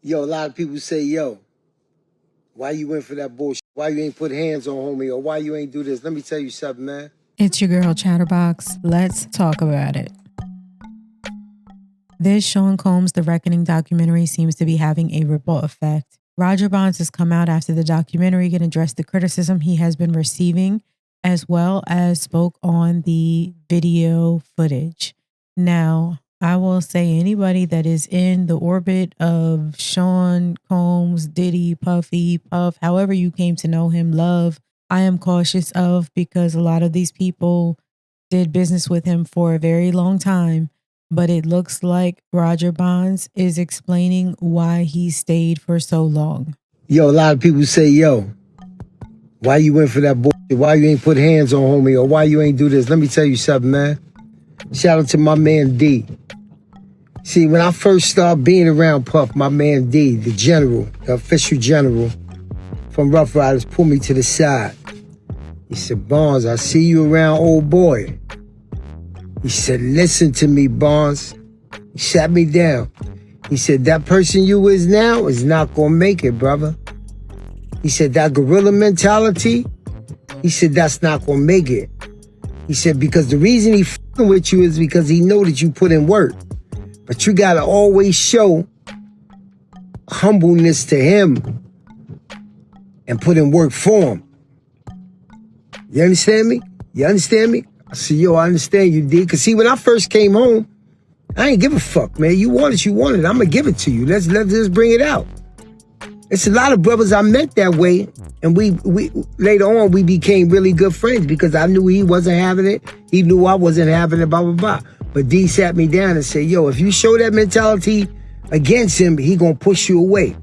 Yo, a lot of people say, yo, why you went for that bullshit? Why you ain't put hands on homie? Or why you ain't do this? Let me tell you something, man. It's your girl, Chatterboxx. Let's talk about it. This Sean Combs The Reckoning documentary seems to be having a ripple effect. Roger Bonds has come out after the documentary and addressed the criticism he has been receiving, as well as spoke on the video footage. Now, I will say anybody that is in the orbit of Sean Combs, Diddy, Puffy, Puff, however you came to know him, love, I am cautious of, because a lot of these people did business with him for a very long time. But it looks like Roger Bonds is explaining why he stayed for so long. Yo, a lot of people say, yo, why you went for that bullshit? Why you ain't put hands on homie? Or why you ain't do this? Let me tell you something, man. Shout out to my man D. See, when I first started being around Puff, my man D, the general, the official general from Rough Riders, pulled me to the side. He said, Bonds, I see you around old boy. He said, listen to me, Bonds. He sat me down. He said, that person you is now is not gonna make it, brother. He said, that gorilla mentality, he said, that's not gonna make it. He said, because the reason he fucking with you is because he know that you put in work. But you gotta always show humbleness to him and put in work for him. You understand me? You understand me? I said, yo, I understand you, D. Because see, when I first came home, I ain't give a fuck, man. You want it, you want it. I'm going to give it to you. Let's just bring it out. It's a lot of brothers I met that way. And we later on, we became really good friends because I knew he wasn't having it. He knew I wasn't having it, blah, blah, blah. But D sat me down and said, yo, if you show that mentality against him, he going to push you away.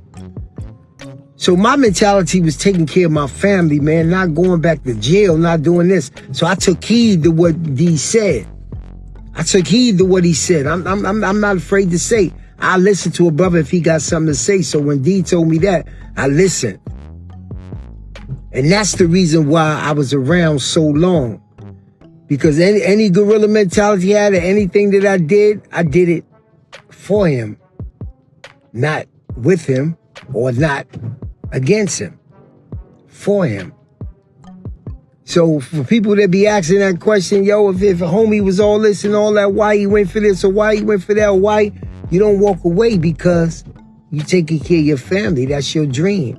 So my mentality was taking care of my family, man, not going back to jail, not doing this. So I took heed to what D said. I took heed to what he said. I'm not afraid to say. I listen to a brother if he got something to say. So when D told me that, I listened. And that's the reason why I was around so long. Because any gorilla mentality he had or anything that I did it for him, not with him or not against him, for him. So for people that be asking that question, yo, if a homie was all this and all that, why he went for this or why he went for that, or why you don't walk away? Because you taking care of your family. That's your dream.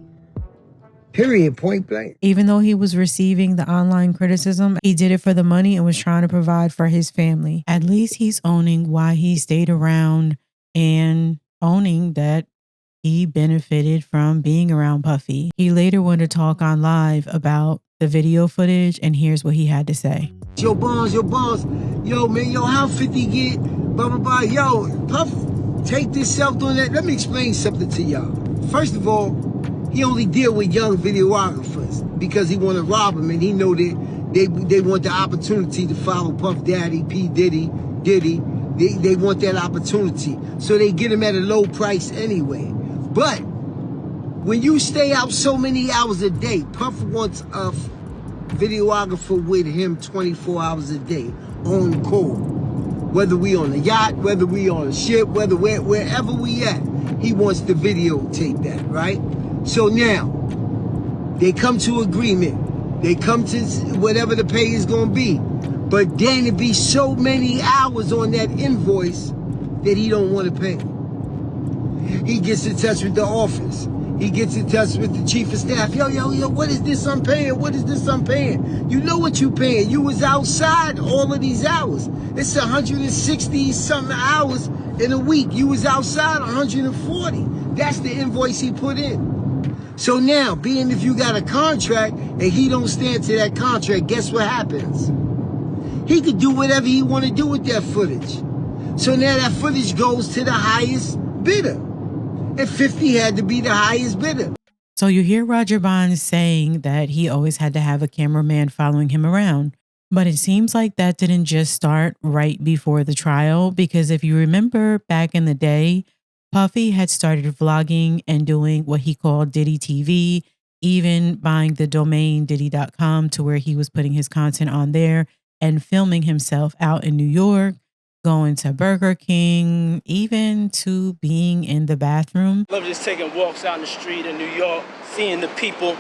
Period, point blank. Even though he was receiving the online criticism, he did it for the money and was trying to provide for his family. At least he's owning why he stayed around and owning that he benefited from being around Puffy. He later went to talk on live about the video footage, and here's what he had to say. Yo, Bonds, yo, man, yo, how 50 get, blah, blah, blah. Yo, Puff, take this self doing that. Let me explain something to y'all. First of all, he only deal with young videographers because he want to rob them, and he know that they want the opportunity to follow Puff Daddy, P. Diddy. They want that opportunity. So they get him at a low price anyway. But when you stay out so many hours a day, Puff wants a videographer with him 24 hours a day on call. Whether we on a yacht, whether we on a ship, wherever we at, he wants to videotape that, right? So now, they come to agreement. They come to whatever the pay is going to be. But then it be so many hours on that invoice that he don't want to pay. He gets in touch with the office. He gets in touch with the chief of staff. Yo, what is this I'm paying? What is this I'm paying? You know what you paying. You was outside all of these hours. It's 160 something hours in a week. You was outside 140. That's the invoice he put in. So now, being if you got a contract and he don't stand to that contract, guess what happens? He could do whatever he want to do with that footage. So now that footage goes to the highest bidder. And 50 had to be the highest bidder. So you hear Roger Bonds saying that he always had to have a cameraman following him around. But it seems like that didn't just start right before the trial, because if you remember back in the day, Puffy had started vlogging and doing what he called Diddy TV, even buying the domain diddy.com to where he was putting his content on there and filming himself out in New York, going to Burger King, even to being in the bathroom. Love just taking walks out in the street in New York, seeing the people,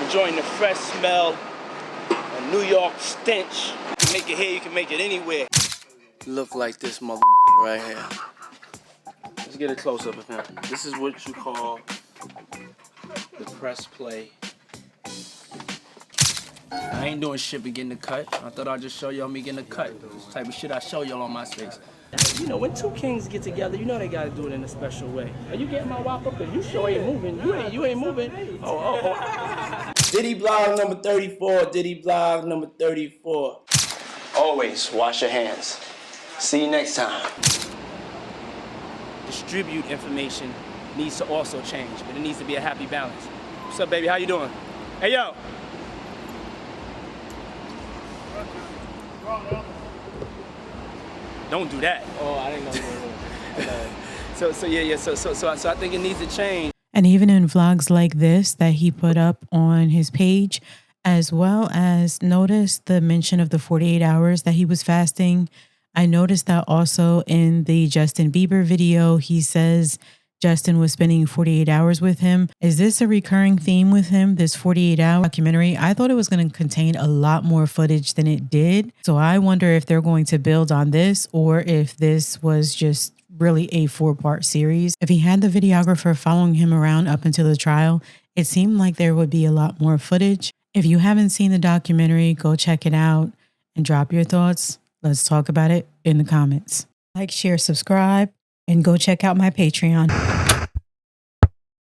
enjoying the fresh smell, a New York stench. You can make it here, you can make it anywhere. Look like this mother right here. Let's get a close-up of him. This is what you call the press play. I ain't doing shit but getting a cut. I thought I'd just show y'all me getting a cut. This type of shit I show y'all on my space. You know, when two kings get together, you know they gotta do it in a special way. Are you getting my wop up? Cause you sure ain't moving. You ain't moving. Oh. Diddy blog number 34. Diddy blog number 34. Always wash your hands. See you next time. Distribute information needs to also change, but it needs to be a happy balance. What's up, baby? How you doing? Hey, yo. Don't do that. Oh, I didn't know. So I think it needs to change. And even in vlogs like this that he put up on his page, as well as notice the mention of the 48 hours that he was fasting. I noticed that also in the Justin Bieber video, he says Justin was spending 48 hours with him. Is this a recurring theme with him, this 48-hour documentary? I thought it was going to contain a lot more footage than it did. So I wonder if they're going to build on this or if this was just really a 4-part series. If he had the videographer following him around up until the trial, it seemed like there would be a lot more footage. If you haven't seen the documentary, go check it out and drop your thoughts. Let's talk about it in the comments. Like, share, subscribe, and go check out my Patreon.